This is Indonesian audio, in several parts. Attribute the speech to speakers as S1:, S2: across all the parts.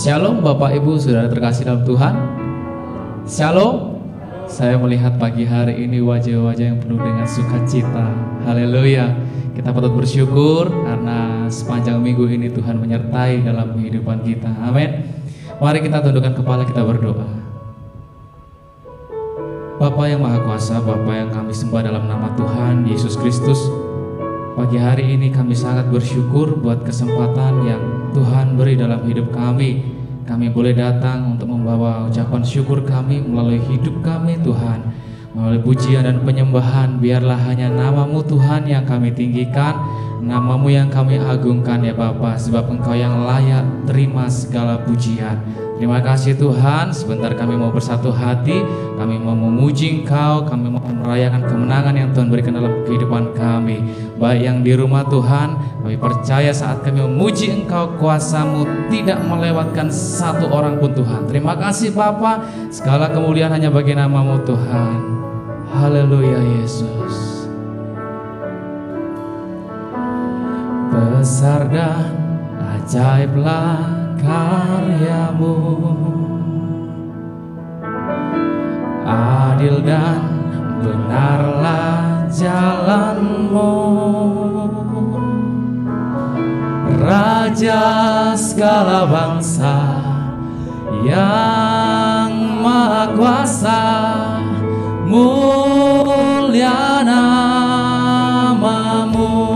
S1: Shalom Bapak Ibu Saudara terkasih dalam Tuhan. Shalom. Saya melihat pagi hari ini wajah-wajah yang penuh dengan sukacita. Haleluya. Kita patut bersyukur karena sepanjang minggu ini Tuhan menyertai dalam kehidupan kita. Amin. Mari kita tundukkan kepala, kita berdoa. Bapa yang Maha Kuasa, Bapa yang kami sembah dalam nama Tuhan Yesus Kristus, pagi hari ini kami sangat bersyukur buat kesempatan yang Tuhan beri dalam hidup kami. Kami boleh datang untuk membawa ucapan syukur kami melalui hidup kami Tuhan. Melalui pujian dan penyembahan, biarlah hanya nama-Mu Tuhan yang kami tinggikan, nama-Mu yang kami agungkan ya Bapa, sebab Engkau yang layak terima segala pujian. Terima kasih Tuhan, sebentar kami mau bersatu hati, kami mau memuji Engkau, kami mau merayakan kemenangan yang Tuhan berikan dalam kehidupan kami. Baik yang di rumah Tuhan, kami percaya saat kami memuji Engkau, kuasa-Mu tidak melewatkan satu orang pun Tuhan. Terima kasih Bapa, segala kemuliaan hanya bagi nama-Mu Tuhan. Haleluya Yesus. Besar dan ajaiblah karya-Mu, adil dan benarlah jalan-Mu, Raja segala bangsa yang Maha Kuasa, mulia nama-Mu.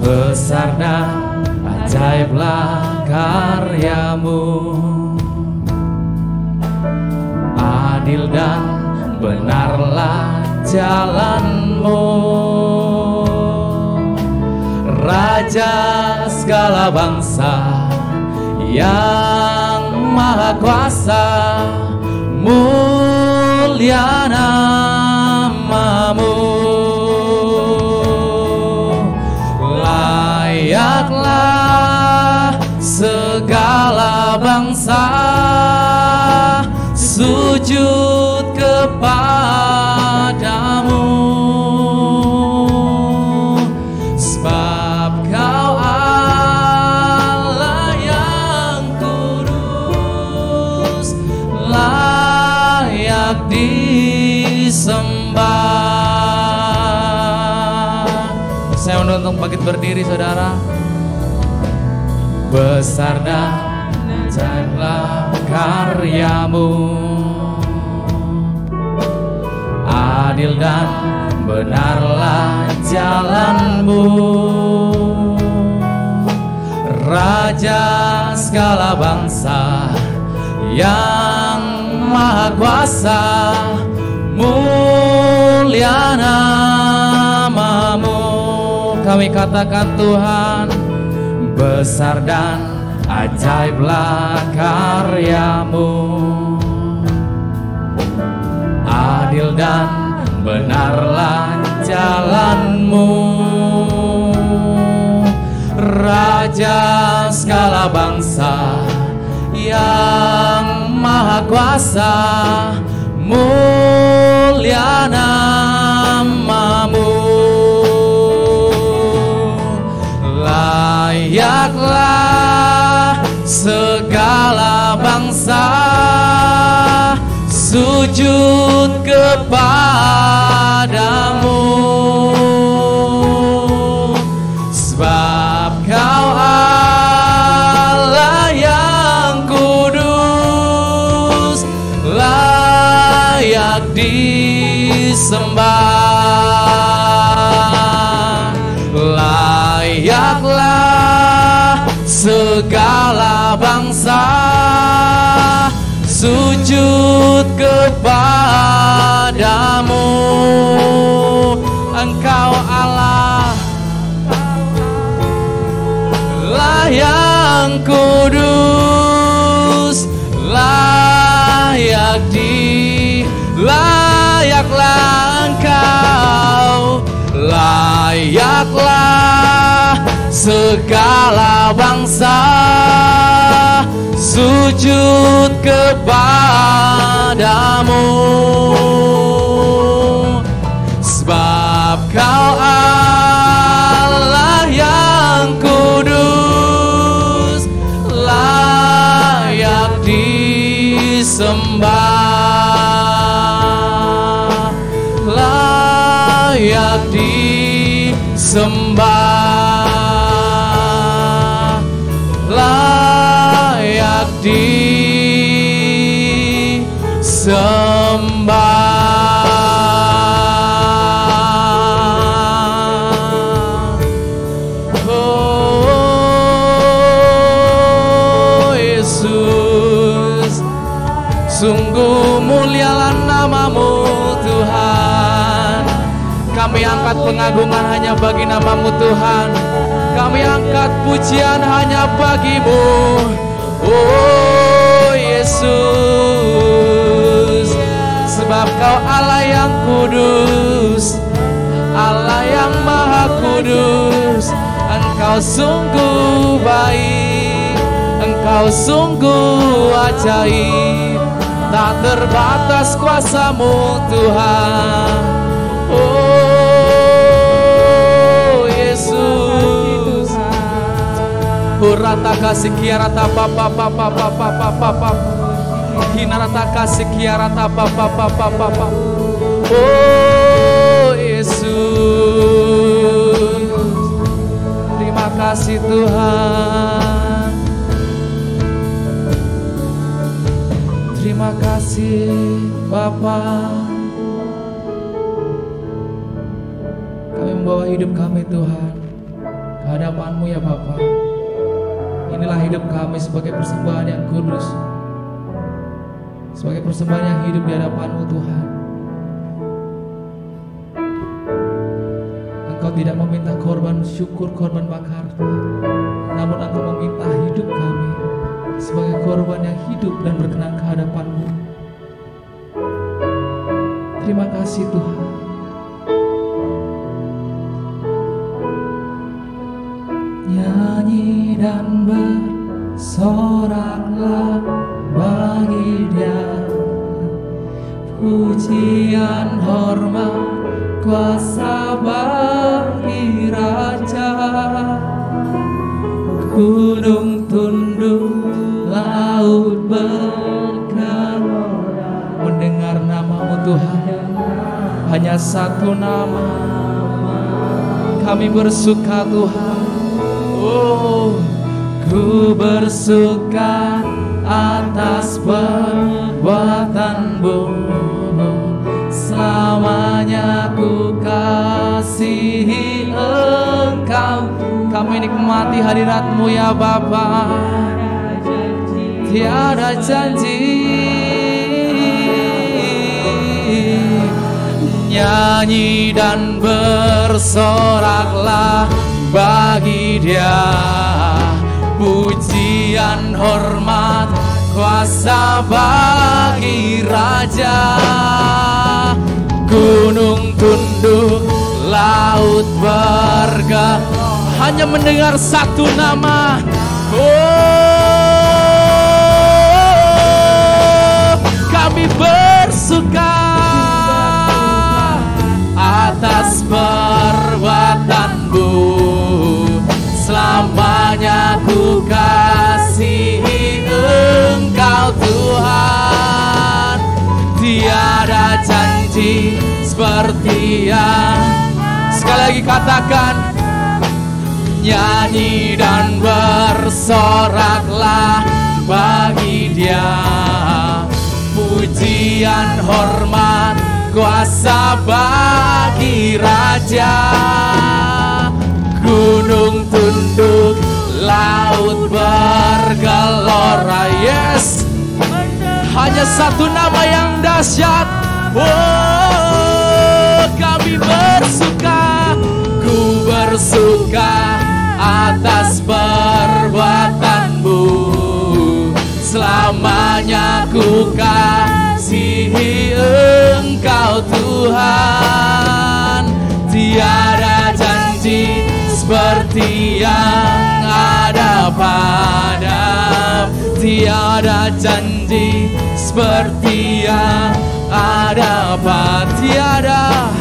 S1: Besar dan ajaiblah karya-Mu, adil dan benarlah jalan-Mu, Raja segala bangsa yang Maha Kuasa, mulia nama-Mu. Layaklah segala bangsa sujud kepadamu, sebab Kau Allah yang kudus, layak disembah. Saya menuntut bangkit berdiri saudara. Besar dan ajaiblah karya-Mu, adil dan benarlah jalan-Mu, Raja segala bangsa yang Maha Kuasa, mulia nama-Mu. Kami katakan Tuhan, besar dan ajaiblah karya-Mu, adil dan benarlah jalan-Mu, Raja segala bangsa yang Maha Kuasa, mulia nama-Mu. Layaklah segala bangsa sujud kepadamu, sebab Kau Allah yang kudus, layak disembah. Layaklah segala bangsa sujud kepadamu. Engkau Allah, Allah yang kudus, layaklah Engkau, layaklah segala bangsa sujud kepadamu, sebab Kau disembah, layak disembah. Oh Yesus, sungguh mulialah namamu Tuhan. Kami angkat pengagungan hanya bagi namamu Tuhan. Kami angkat pujian hanya bagimu. Oh Yesus, sebab kau Allah yang kudus, Allah yang maha kudus. Engkau sungguh baik, Engkau sungguh ajaib, tak terbatas kuasamu Tuhan. Oh Yesus, Hurata kasih kiarata papa papa papa papa Hinarata kasih kiarata papa papa papa. Oh Yesus, terima kasih Tuhan. Terima kasih Bapa. Kami membawa hidup kami Tuhan ke hadapan-Mu ya Bapa. Inilah hidup kami sebagai persembahan yang kudus, sebagai persembahan yang hidup di hadapan-Mu Tuhan. Engkau tidak meminta korban syukur, korban bakar Tuhan, namun Engkau meminta hidup kami sebagai korban yang hidup dan berkenan ke hadapan-Mu. Terima kasih Tuhan. Nyanyi dan bersoraklah bagi Dia, pujian hormat kuasa bagi Raja. Gunung tunduk, laut bergelora mendengar namamu Tuhan. Hanya satu nama kami bersuka Tuhan. Oh, ku bersuka atas perbuatan-Mu, selamanya ku kasihi Engkau. Kami nikmati hadirat-Mu ya Bapa. Tiada janji, nyanyi dan bersoraklah bagi Dia, pujian hormat kuasa bagi Raja. Gunung tunduk, laut bergerak, hanya mendengar satu nama. Oh, kami bersuka atas perbuatan-Mu, selamanya ku kasihi Engkau Tuhan. Tiada janji seperti yang, sekali lagi katakan, nyanyi dan bersoraklah bagi Dia, pujian hormat kuasa bagi Raja. Gunung tunduk, laut bergelora. Yes, hanya satu nama yang dahsyat. Oh, kami bersuka, ku bersuka atas perbuatan-Mu, selamanya ku kasihi Engkau Tuhan. Tiada janji seperti yang ada padamu, tiada janji seperti yang ada pada,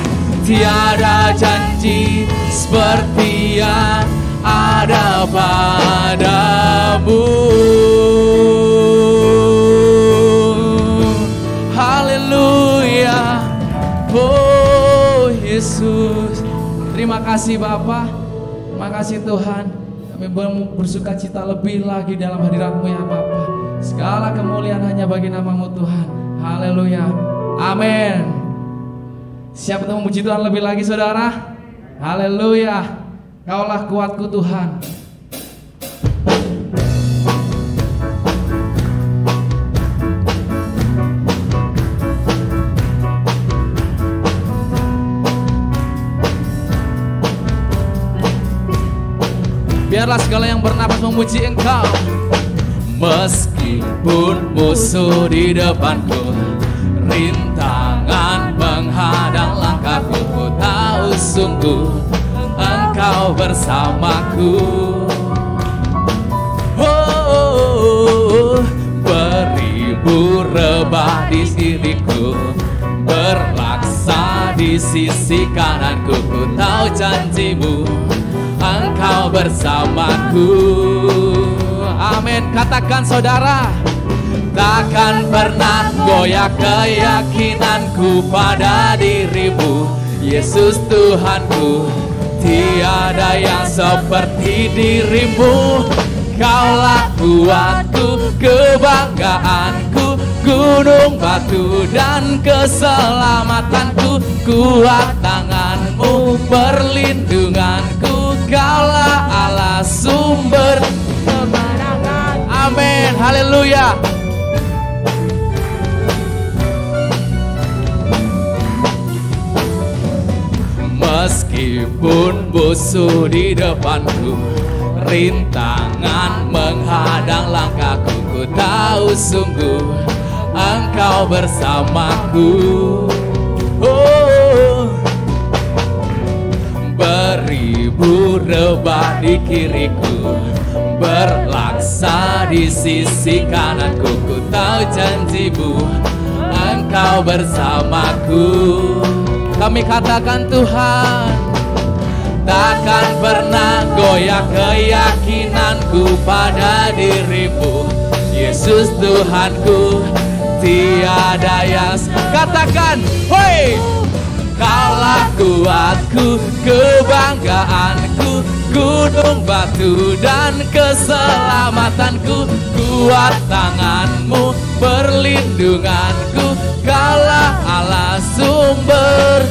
S1: tiada janji seperti yang ada padamu. Haleluya. Oh Yesus. Yesus. Terima kasih Bapa, terima kasih Tuhan. Kami bersuka cita lebih lagi dalam hadirat-Mu ya Bapa. Segala kemuliaan hanya bagi nama-Mu Tuhan. Haleluya. Amin. Siap untuk memuji Tuhan lebih lagi saudara? Haleluya. Kaulah kuatku Tuhan. Biarlah segala yang bernapas memuji Engkau. Meskipun musuh di depanku, rintangan menghadang langkahku, ku tahu sungguh Engkau bersamaku. Beribu rebah di diriku, berlaksa di sisi kananku, ku tahu janji-Mu Engkau bersamaku. Amin. Katakan saudara, takkan pernah goyah keyakinanku pada diri-Mu, Yesus Tuhanku. Tiada yang seperti diri-Mu. Kaulah kuatku, kebanggaanku, gunung batu dan keselamatanku. Kuat tangan-Mu, perlindunganku. Kaulah Allah sumber kemenangan. Amin. Haleluya. Meskipun musuh di depanku, rintangan menghadang langkahku, ku tahu sungguh Engkau bersamaku. Beribu rebah di kiriku, berlaksa di sisi kananku, ku tahu janji-Mu Engkau bersamaku. Kami katakan Tuhan, takkan pernah goyah keyakinanku pada diri-Mu, Yesus Tuhanku. Tiada yang katakan, hoi. Kaulah kuatku, kebanggaanku, gunung batu dan keselamatanku. Kuat tangan-Mu, perlindunganku. Kaulah Allah sumber.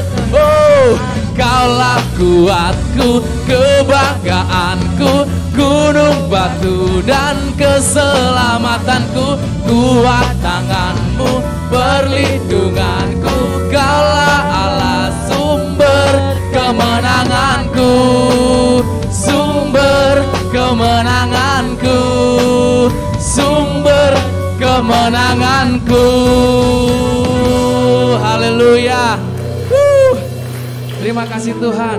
S1: Kaulah kuatku, kebanggaanku, gunung batu dan keselamatanku. Kuat tangan-Mu, perlindunganku. Kaulah Allah sumber kemenanganku, sumber kemenanganku, sumber kemenanganku. Haleluya. Terima kasih Tuhan.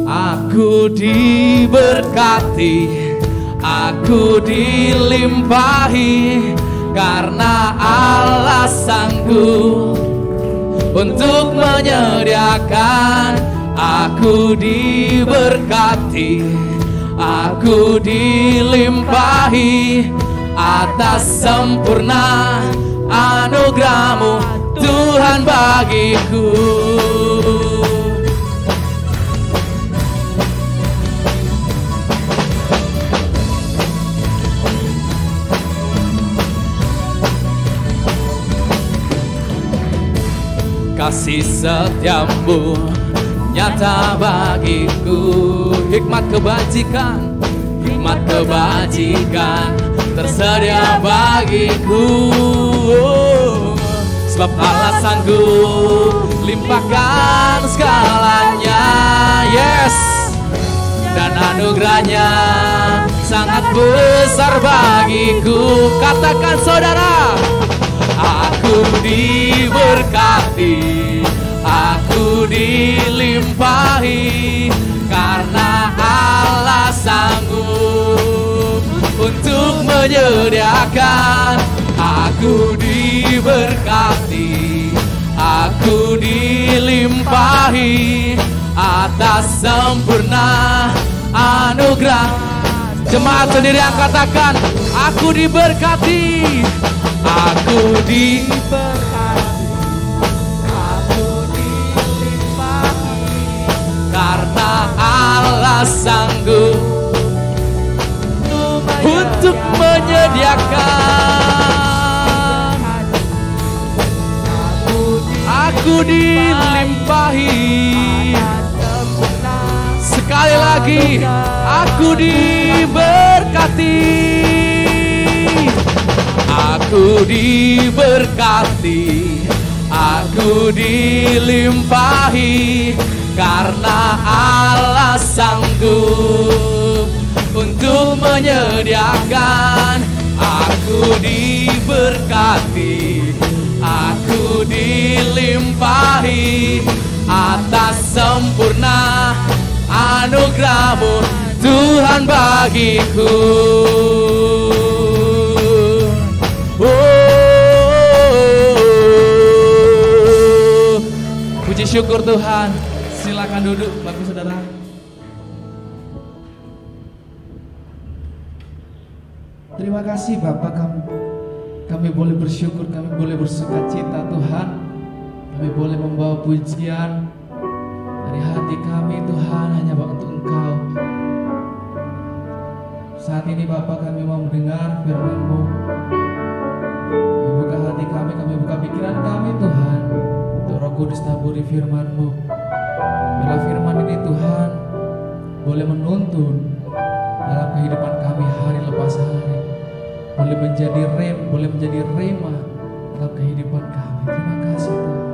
S1: Aku diberkati, aku dilimpahi, karena Allah sanggup untuk menyediakan. Aku diberkati, aku dilimpahi atas sempurna anugerah-Mu Tuhan bagiku. Kasih setia-Mu nyata bagiku. Hikmat kebajikan, hikmat kebajikan tersedia bagiku. Sebab Allah sanggup limpahkan segalanya. Yes. Dan anugerahnya sangat besar bagiku. Katakan saudara, aku diberkati, aku dilimpahi, karena Allah sanggup untuk menyediakan. Aku diberkati, aku dilimpahi atas sempurna anugerah. Jemaat sendiri yang katakan, aku diberkati, aku diberkati, aku Aku dilimpahi. Sekali lagi, aku diberkati. Aku diberkati, aku dilimpahi, karena Allah sanggup untuk menyediakan. Aku diberkati, aku dilimpahi atas sempurna anugerah-Mu Tuhan bagiku. Puji syukur Tuhan. Silakan duduk Bapak Saudara. Terima kasih Bapak, kami boleh bersyukur, kami boleh bersukacita Tuhan. Kami boleh membawa pujian dari hati kami Tuhan hanya untuk Engkau. Saat ini Bapak, kami mau mendengar firman-Mu. Kami buka hati kami buka pikiran kami Tuhan, untuk Roh Kudus taburi firman-Mu. Bila firman ini Tuhan boleh menuntun dalam kehidupan kami hari lepas hari, boleh menjadi rema dalam kehidupan kami. Terima kasih Tuhan.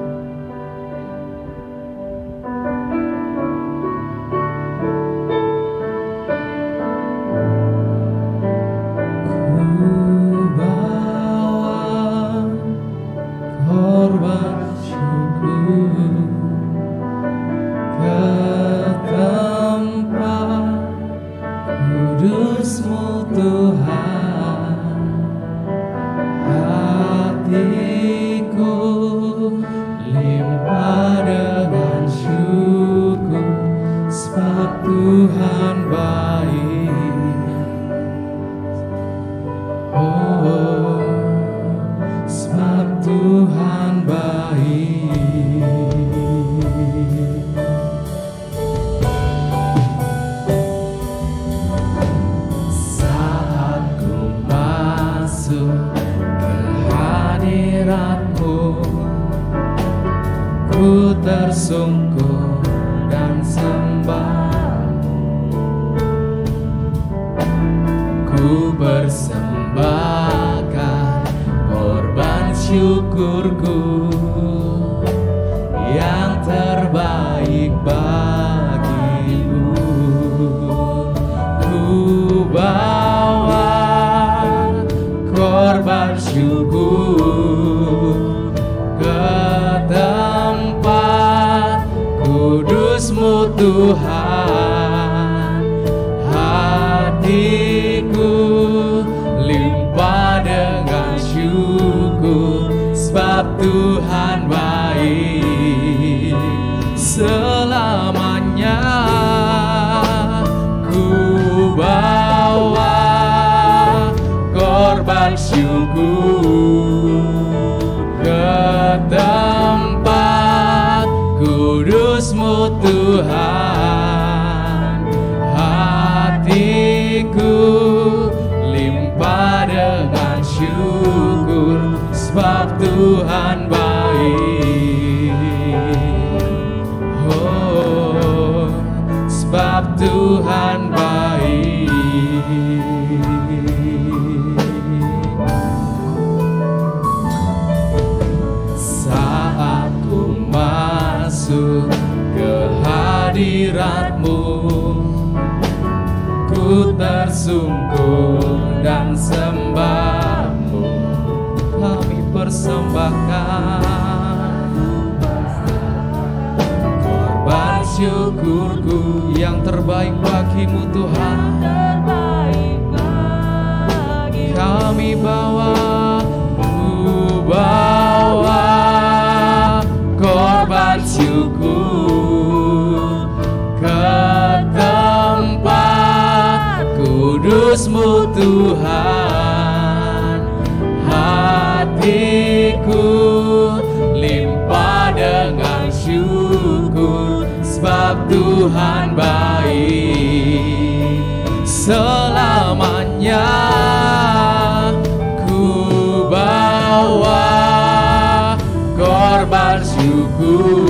S1: korban syukur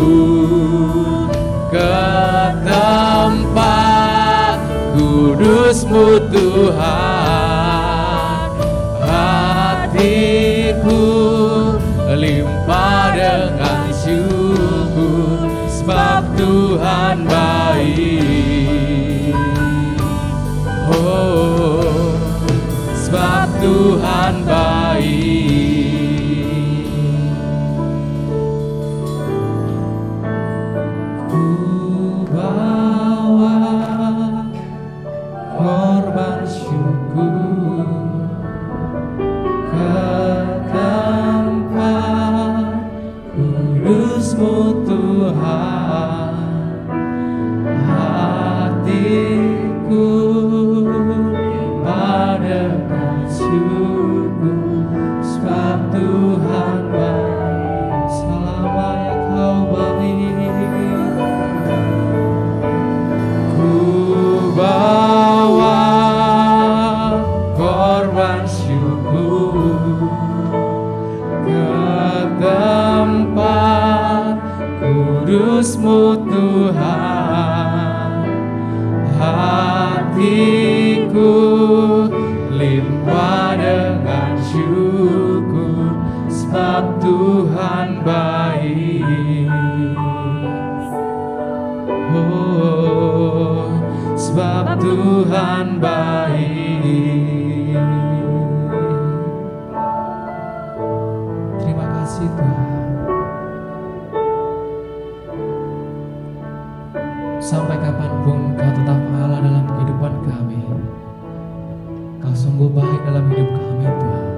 S1: ke tempat kudus-Mu Tuhan. Hatiku limpah dengan syukur, sebab Tuhan baik. Oh, sebab Tuhan baik. Ku bawa korban syukur ke tempat kudus-Mu Tuhan. Hatiku dengan syukur, sebab Tuhan baik. Selamanya Kau baik. Ku bawa korban syukur ke tempat kudus-Mu Tuhan. Hatiku limpah dengan syukur, sebab Tuhan baik. Oh, sebab Tuhan baik. Terima kasih Tuhan. Sampai kapanpun Kau tetap Allah dalam kehidupan kami. Kau sungguh baik dalam hidup kami Tuhan.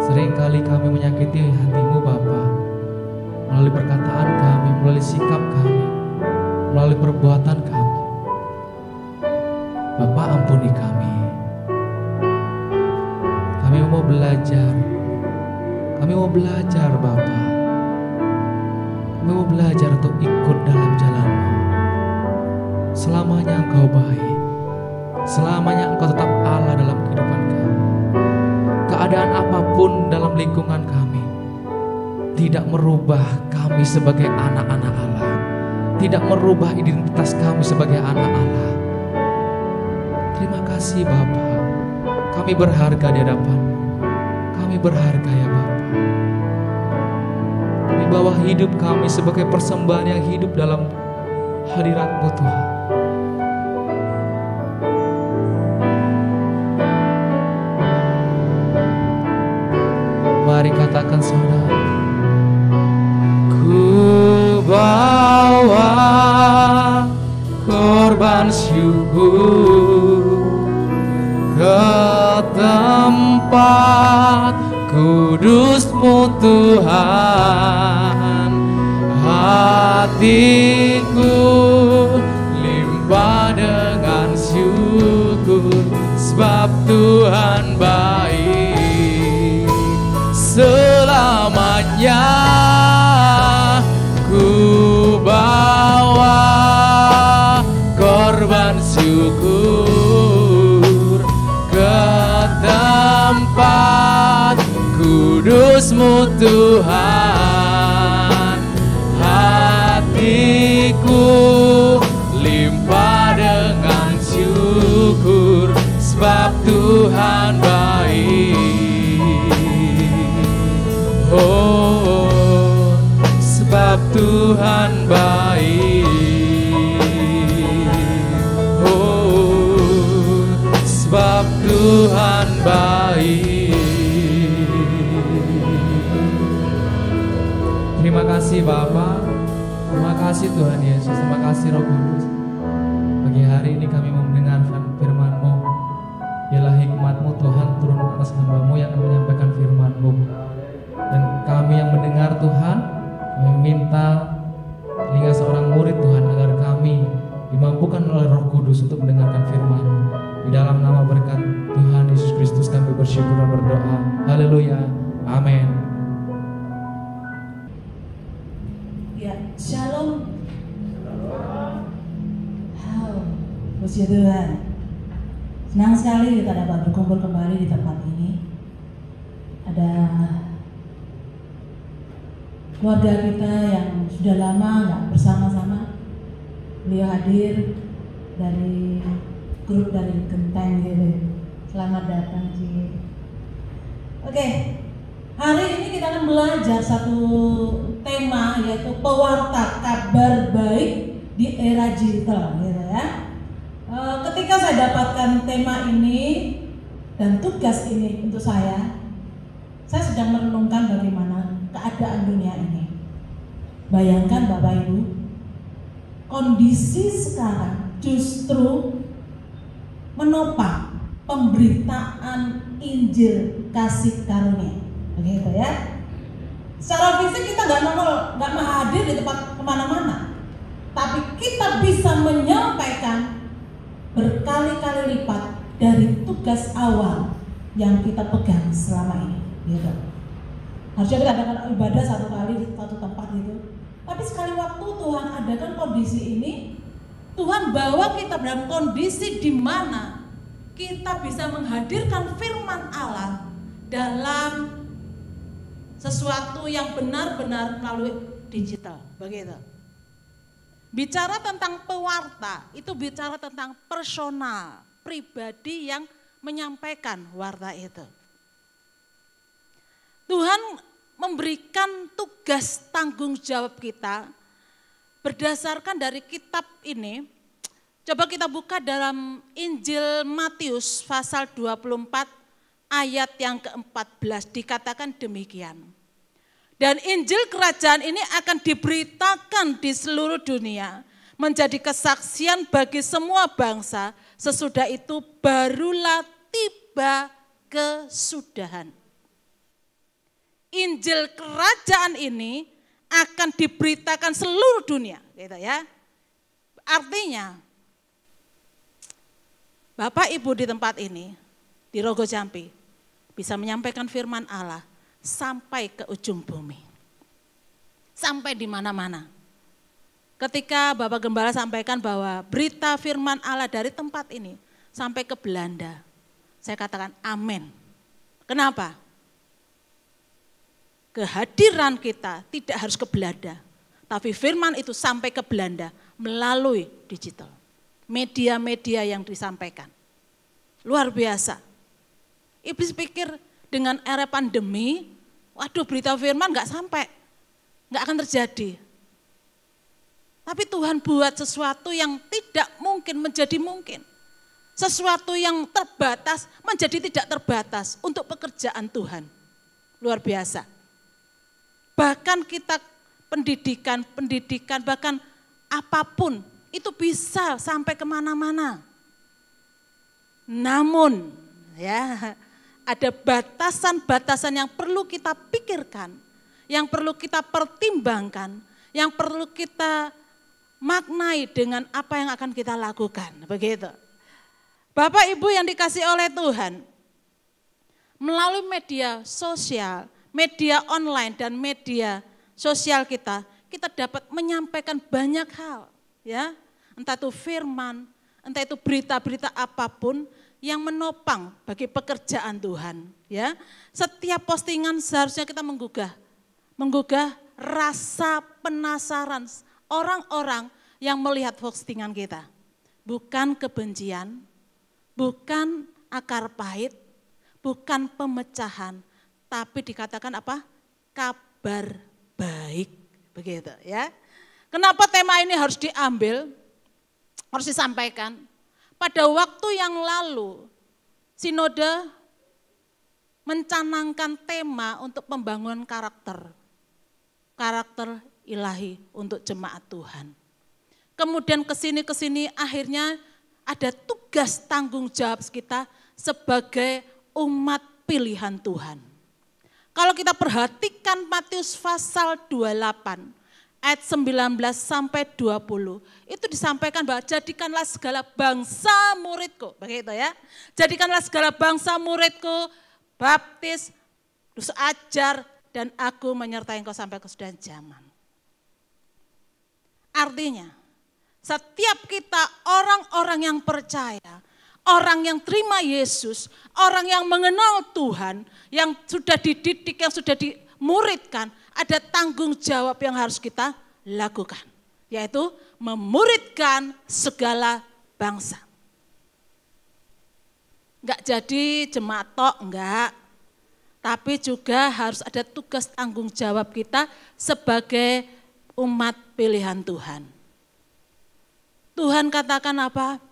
S1: Seringkali kami menyakiti hati-Mu Bapa, melalui perkataan kami, melalui sikap kami, melalui perbuatan kami. Bapa, ampuni kami. Kami mau belajar. Kami mau belajar Bapa. Kami mau belajar untuk ikut dalam jalan-Mu. Selamanya Engkau baik. Selamanya Engkau tetap Allah dalam kehidupan kami. Keadaan apapun dalam lingkungan kami tidak merubah kami sebagai anak-anak Allah. Tidak merubah identitas kami sebagai anak Allah. Terima kasih Bapa. Kami berharga di hadapan-Mu. Kami berharga ya Bapa. Kami bawa hidup kami sebagai persembahan yang hidup dalam hadirat-Mu Tuhan. Mari katakan saudara. Ku bawa korban syukur ke tempat kudus-Mu Tuhan. Hatiku limpah dengan syukur, sebab Tuhan baik. Selamanya ku bawa korban syukur ke tempat kudus-Mu Tuhan. Hatiku limpah dengan syukur, sebab Tuhan baik. Oh, sebab Tuhan baik. Oh, sebab Tuhan baik. Terima kasih Bapa. Terima kasih Tuhan Yesus. Terima kasih Roh Kudus. Pagi hari ini kami mau mendengarkan firman-Mu. Biarlah hikmat-Mu Tuhan turun atas hamba-Mu yang menyampaikan firman-Mu. Dan kami yang mendengar Tuhan, kami minta telinga seorang murid Tuhan, agar kami dimampukan oleh Roh Kudus untuk mendengarkan firman-Mu. Di dalam nama berkat Tuhan Yesus Kristus kami bersyukur dan berdoa. Haleluya. Amin.
S2: Ya, shalom. Puji Tuhan. Senang sekali kita dapat berkumpul kembali di tempat ini. Ada keluarga kita yang sudah lama nggak bersama-sama. Beliau hadir dari grup dari Genteng gitu. Selamat datang Ci. Oke, hari ini kita akan belajar satu tema, yaitu pewarta kabar baik di era digital gitu ya. Ketika saya dapatkan tema ini dan tugas ini untuk saya sedang merenungkan bagaimana keadaan dunia ini. Bayangkan Bapak Ibu, kondisi sekarang justru menopang pemberitaan Injil kasih karunia, begitu ya. Secara fisik kita nggak hadir di tempat kemana-mana, tapi kita bisa menyampaikan berkali-kali lipat dari tugas awal yang kita pegang selama ini, gitu. Harusnya kita adakan ibadah satu kali di satu tempat gitu. Tapi sekali waktu Tuhan adakan kondisi ini, Tuhan bawa kita dalam kondisi di mana kita bisa menghadirkan firman Allah dalam sesuatu yang benar-benar melalui digital, begitu. Bicara tentang pewarta, itu bicara tentang personal, pribadi yang menyampaikan warta itu. Tuhan memberikan tugas tanggung jawab kita berdasarkan dari kitab ini. Coba kita buka dalam Injil Matius pasal 24 ayat yang ke-14, dikatakan demikian. Dan Injil kerajaan ini akan diberitakan di seluruh dunia, menjadi kesaksian bagi semua bangsa, sesudah itu barulah tiba kesudahan. Injil kerajaan ini akan diberitakan seluruh dunia, gitu ya. Artinya, Bapak Ibu di tempat ini, di Rogo Jampi, bisa menyampaikan firman Allah sampai ke ujung bumi. Sampai di mana-mana. Ketika Bapak Gembala sampaikan bahwa berita firman Allah dari tempat ini sampai ke Belanda, saya katakan amin. Kenapa? Kehadiran kita tidak harus ke Belanda, tapi firman itu sampai ke Belanda melalui digital. Media-media yang disampaikan. Luar biasa. Iblis pikir dengan era pandemi, waduh berita firman gak sampai, gak akan terjadi. Tapi Tuhan buat sesuatu yang tidak mungkin menjadi mungkin. Sesuatu yang terbatas menjadi tidak terbatas untuk pekerjaan Tuhan. Luar biasa. Bahkan kita pendidikan, bahkan apapun itu bisa sampai kemana-mana. Namun ya ada batasan-batasan yang perlu kita pikirkan, yang perlu kita pertimbangkan, yang perlu kita maknai dengan apa yang akan kita lakukan. Begitu. Bapak Ibu yang dikasih oleh Tuhan, melalui media sosial, media online dan media sosial kita dapat menyampaikan banyak hal, ya. Entah itu firman, entah itu berita-berita apapun yang menopang bagi pekerjaan Tuhan, ya. Setiap postingan seharusnya kita menggugah rasa penasaran orang-orang yang melihat postingan kita. Bukan kebencian, bukan akar pahit, bukan pemecahan, tapi dikatakan apa? Kabar baik, begitu ya. Kenapa tema ini harus diambil, harus disampaikan? Pada waktu yang lalu, Sinode mencanangkan tema untuk pembangunan karakter ilahi untuk jemaat Tuhan. Kemudian kesini akhirnya ada tugas tanggung jawab kita sebagai umat pilihan Tuhan. Kalau kita perhatikan Matius pasal 28 ayat 19 sampai 20, itu disampaikan bahwa jadikanlah segala bangsa muridku, begitu ya. Jadikanlah segala bangsa muridku, baptis, terus ajar, dan aku menyertai engkau sampai kesudahan zaman. Artinya, setiap kita orang-orang yang percaya, orang yang terima Yesus, orang yang mengenal Tuhan, yang sudah dididik, yang sudah memuridkan, ada tanggung jawab yang harus kita lakukan. Yaitu memuridkan segala bangsa. Enggak jadi jemaat tok, enggak. Tapi juga harus ada tugas tanggung jawab kita sebagai umat pilihan Tuhan. Tuhan katakan apa?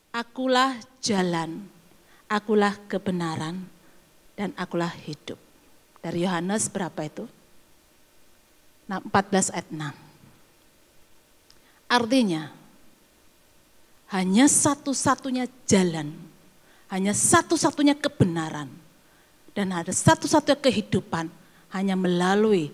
S2: Akulah jalan, akulah kebenaran, dan akulah hidup. Dari Yohanes berapa itu? 14 ayat 6. Artinya, hanya satu-satunya jalan, hanya satu-satunya kebenaran, dan ada satu-satunya kehidupan hanya melalui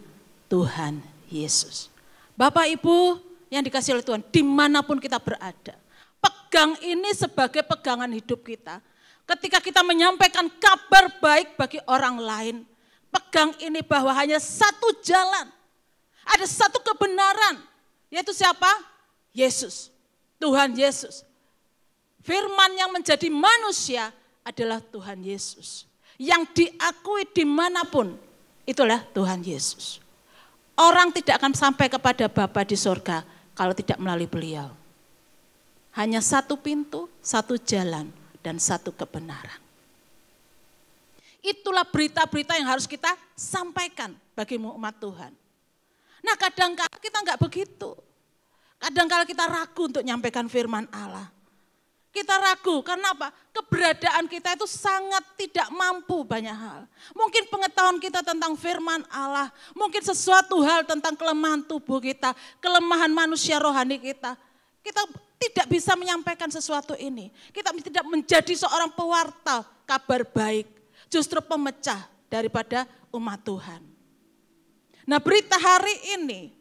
S2: Tuhan Yesus. Bapak Ibu yang dikasihi oleh Tuhan, dimanapun kita berada, pegang ini sebagai pegangan hidup kita. Ketika kita menyampaikan kabar baik bagi orang lain, pegang ini bahwa hanya satu jalan, ada satu kebenaran, yaitu siapa? Yesus, Tuhan Yesus. Firman yang menjadi manusia adalah Tuhan Yesus. Yang diakui dimanapun, itulah Tuhan Yesus. Orang tidak akan sampai kepada Bapa di surga kalau tidak melalui beliau. Hanya satu pintu, satu jalan, dan satu kebenaran. Itulah berita-berita yang harus kita sampaikan bagi umat Tuhan. Nah kadang-kadang kita enggak begitu. Kadang-kadang kita ragu untuk menyampaikan firman Allah. Kita ragu, karena apa? Keberadaan kita itu sangat tidak mampu banyak hal. Mungkin pengetahuan kita tentang firman Allah, mungkin sesuatu hal tentang kelemahan tubuh kita, kelemahan manusia rohani kita. Kita tidak bisa menyampaikan sesuatu ini. Kita tidak menjadi seorang pewarta kabar baik, justru pemecah daripada umat Tuhan. Nah berita hari ini,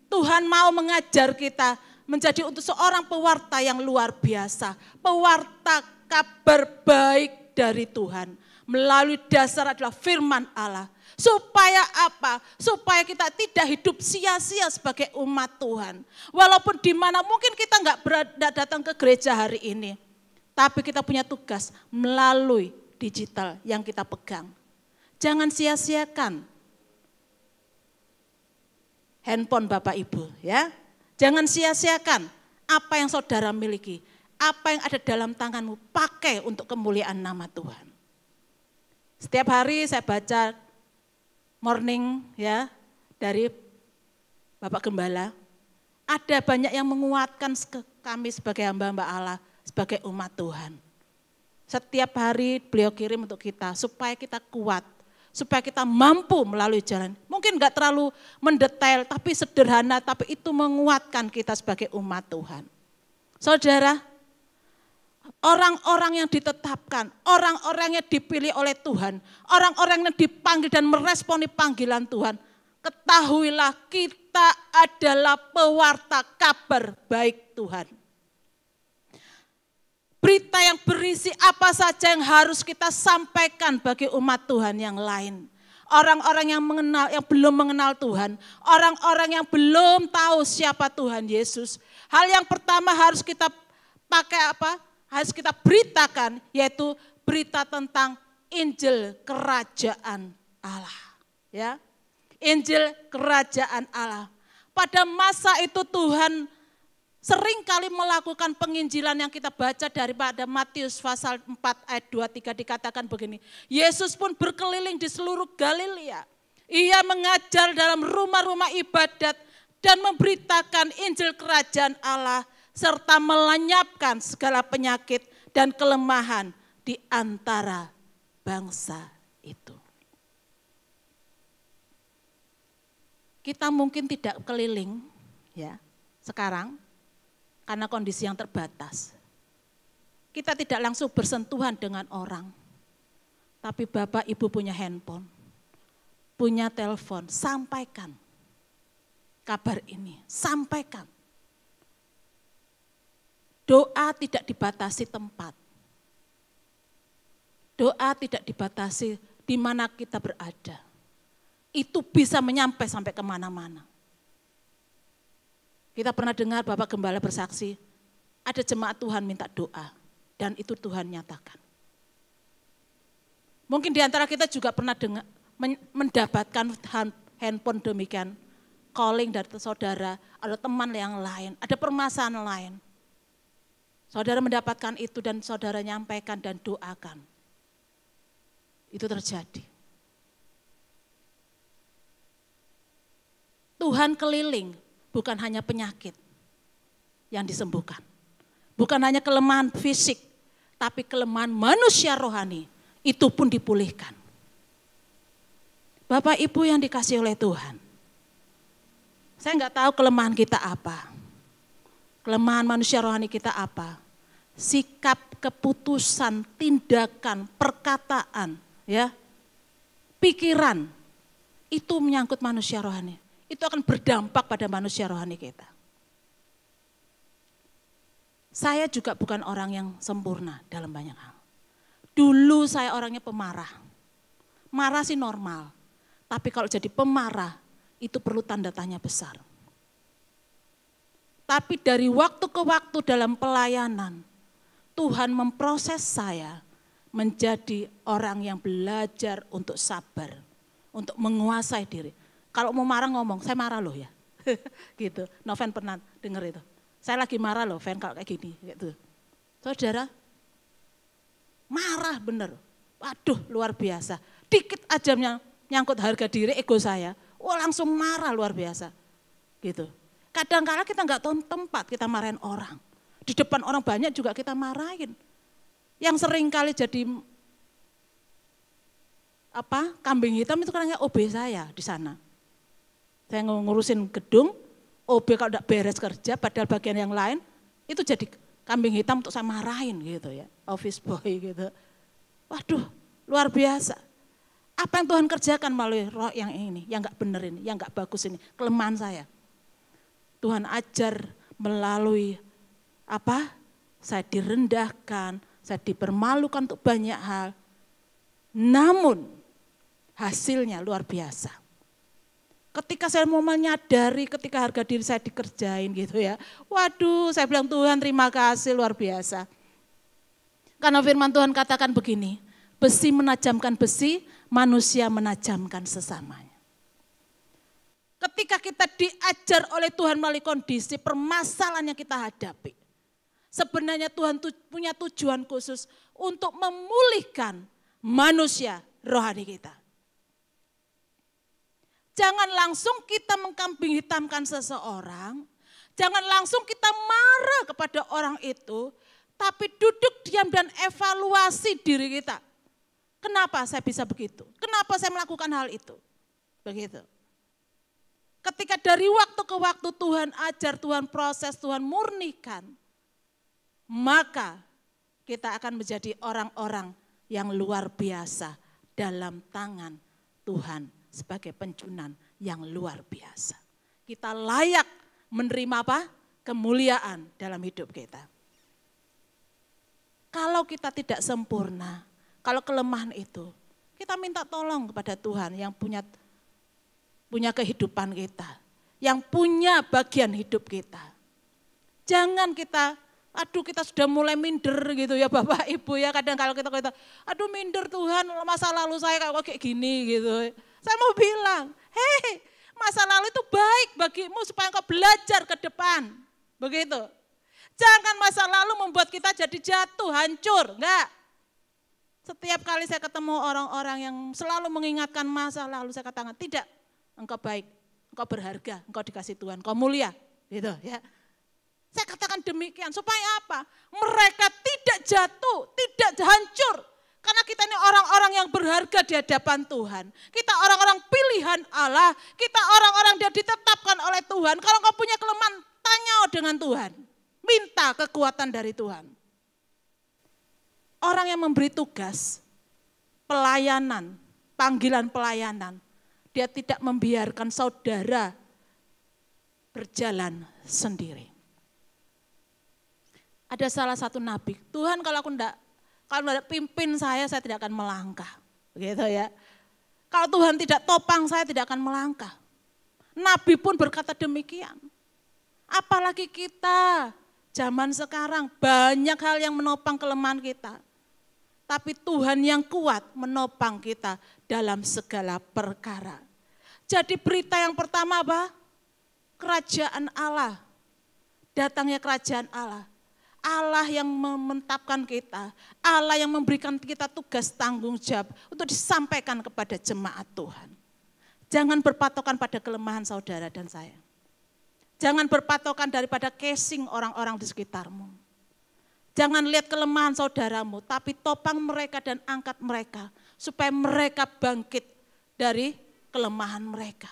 S2: Tuhan mau mengajar kita menjadi untuk seorang pewarta yang luar biasa. Pewarta kabar baik dari Tuhan. Melalui dasar adalah firman Allah. Supaya apa? Supaya kita tidak hidup sia-sia sebagai umat Tuhan. Walaupun di mana mungkin kita enggak datang ke gereja hari ini. Tapi kita punya tugas melalui digital yang kita pegang. Jangan sia-siakan handphone Bapak Ibu ya. Jangan sia-siakan apa yang saudara miliki, apa yang ada dalam tanganmu, pakai untuk kemuliaan nama Tuhan. Setiap hari saya baca morning ya dari Bapak Gembala. Ada banyak yang menguatkan kami sebagai hamba-hamba Allah, sebagai umat Tuhan. Setiap hari beliau kirim untuk kita supaya kita kuat, supaya kita mampu melalui jalan. Mungkin enggak terlalu mendetail, tapi sederhana, tapi itu menguatkan kita sebagai umat Tuhan. Saudara, orang-orang yang ditetapkan, orang-orang yang dipilih oleh Tuhan, orang-orang yang dipanggil dan meresponi panggilan Tuhan, ketahuilah kita adalah pewarta kabar baik Tuhan. Berita yang berisi apa saja yang harus kita sampaikan bagi umat Tuhan yang lain. Orang-orang yang belum mengenal Tuhan, orang-orang yang belum tahu siapa Tuhan Yesus. Hal yang pertama harus kita pakai apa? Harus kita beritakan, yaitu berita tentang Injil Kerajaan Allah. Ya, Injil Kerajaan Allah. Pada masa itu Tuhan sering kali melakukan penginjilan yang kita baca daripada Matius pasal 4 ayat 23 dikatakan begini. Yesus pun berkeliling di seluruh Galilea. Ia mengajar dalam rumah-rumah ibadat dan memberitakan Injil Kerajaan Allah serta melenyapkan segala penyakit dan kelemahan di antara bangsa itu. Kita mungkin tidak keliling ya sekarang, karena kondisi yang terbatas. Kita tidak langsung bersentuhan dengan orang. Tapi Bapak Ibu punya handphone, punya telepon, sampaikan kabar ini, sampaikan. Doa tidak dibatasi tempat. Doa tidak dibatasi di mana kita berada. Itu bisa menyampai sampai kemana-mana. Kita pernah dengar Bapak Gembala bersaksi, ada jemaat Tuhan minta doa, dan itu Tuhan nyatakan. Mungkin di antara kita juga pernah dengar, mendapatkan handphone demikian, calling dari saudara, ada teman yang lain, ada permasalahan lain. Saudara mendapatkan itu dan saudara nyampaikan dan doakan. Itu terjadi. Tuhan keliling, bukan hanya penyakit yang disembuhkan. Bukan hanya kelemahan fisik, tapi kelemahan manusia rohani, itu pun dipulihkan. Bapak Ibu yang dikasihi oleh Tuhan, saya enggak tahu kelemahan kita apa. Kelemahan manusia rohani kita apa? Sikap, keputusan, tindakan, perkataan, ya, pikiran, itu menyangkut manusia rohani. Itu akan berdampak pada manusia rohani kita. Saya juga bukan orang yang sempurna dalam banyak hal. Dulu saya orangnya pemarah. Marah sih normal, tapi kalau jadi pemarah, itu perlu tanda tanya besar. Tapi dari waktu ke waktu dalam pelayanan, Tuhan memproses saya menjadi orang yang belajar untuk sabar, untuk menguasai diri. Kalau mau marah ngomong, saya marah loh ya, gitu. Noven pernah dengar itu. Saya lagi marah loh, Ven, kalau kayak gini, gitu. Saudara, marah bener. Waduh, luar biasa. Dikit aja nyangkut harga diri, ego saya, langsung marah luar biasa, gitu. Kadang-kadang kita nggak tahu tempat kita marahin orang. Di depan orang banyak juga kita marahin. Yang sering kali jadi kambing hitam itu karena OB saya di sana. Saya ngurusin gedung, OB kalau tidak beres kerja, padahal bagian yang lain itu jadi kambing hitam untuk saya marahin gitu ya, office boy gitu. Waduh, luar biasa. Apa yang Tuhan kerjakan melalui roh yang ini, yang nggak bener ini, yang nggak bagus ini, kelemahan saya. Tuhan ajar melalui saya direndahkan, saya dipermalukan untuk banyak hal. Namun hasilnya luar biasa. Ketika saya mau menyadari, ketika harga diri saya dikerjain gitu ya. Waduh, saya bilang Tuhan terima kasih luar biasa. Karena firman Tuhan katakan begini, besi menajamkan besi, manusia menajamkan sesamanya. Ketika kita diajar oleh Tuhan melalui kondisi permasalahan yang kita hadapi. Sebenarnya Tuhan punya tujuan khusus untuk memulihkan manusia rohani kita. Jangan langsung kita mengkambing hitamkan seseorang. Jangan langsung kita marah kepada orang itu. Tapi duduk diam dan evaluasi diri kita. Kenapa saya bisa begitu? Kenapa saya melakukan hal itu? Begitu. Ketika dari waktu ke waktu Tuhan ajar, Tuhan proses, Tuhan murnikan, maka kita akan menjadi orang-orang yang luar biasa dalam tangan Tuhan sebagai penjunan yang luar biasa. Kita layak menerima kemuliaan dalam hidup kita. Kalau kita tidak sempurna, kalau kelemahan itu, kita minta tolong kepada Tuhan yang punya kehidupan kita, yang punya bagian hidup kita. Jangan kita sudah mulai minder gitu ya Bapak Ibu ya, kadang kalau kita minder Tuhan, masa lalu saya kayak gini gitu. Saya mau bilang, hei, masa lalu itu baik bagimu supaya engkau belajar ke depan. Begitu. Jangan masa lalu membuat kita jadi jatuh, hancur, enggak. Setiap kali saya ketemu orang-orang yang selalu mengingatkan masa lalu, saya katakan tidak. Engkau baik, engkau berharga, engkau dikasih Tuhan, engkau mulia, gitu ya. Saya katakan demikian, supaya apa? Mereka tidak jatuh, tidak hancur. Karena kita ini orang-orang yang berharga di hadapan Tuhan. Kita orang-orang pilihan Allah, kita orang-orang yang ditetapkan oleh Tuhan. Kalau engkau punya kelemahan, tanya dengan Tuhan. Minta kekuatan dari Tuhan. Orang yang memberi tugas, pelayanan, panggilan pelayanan, dia tidak membiarkan saudara berjalan sendiri. Ada salah satu nabi, Tuhan kalau tidak pimpin saya tidak akan melangkah. Begitu ya. Kalau Tuhan tidak topang saya tidak akan melangkah. Nabi pun berkata demikian. Apalagi kita zaman sekarang banyak hal yang menopang kelemahan kita. tapi Tuhan yang kuat menopang kita dalam segala perkara. Jadi berita yang pertama apa? Kerajaan Allah. Datangnya kerajaan Allah. Allah yang mementapkan kita, Allah yang memberikan kita tugas tanggung jawab untuk disampaikan kepada jemaat Tuhan. Jangan berpatokan pada kelemahan saudara dan saya. Jangan berpatokan daripada casing orang-orang di sekitarmu. Jangan lihat kelemahan saudaramu, tapi topang mereka dan angkat mereka supaya mereka bangkit dari kelemahan mereka.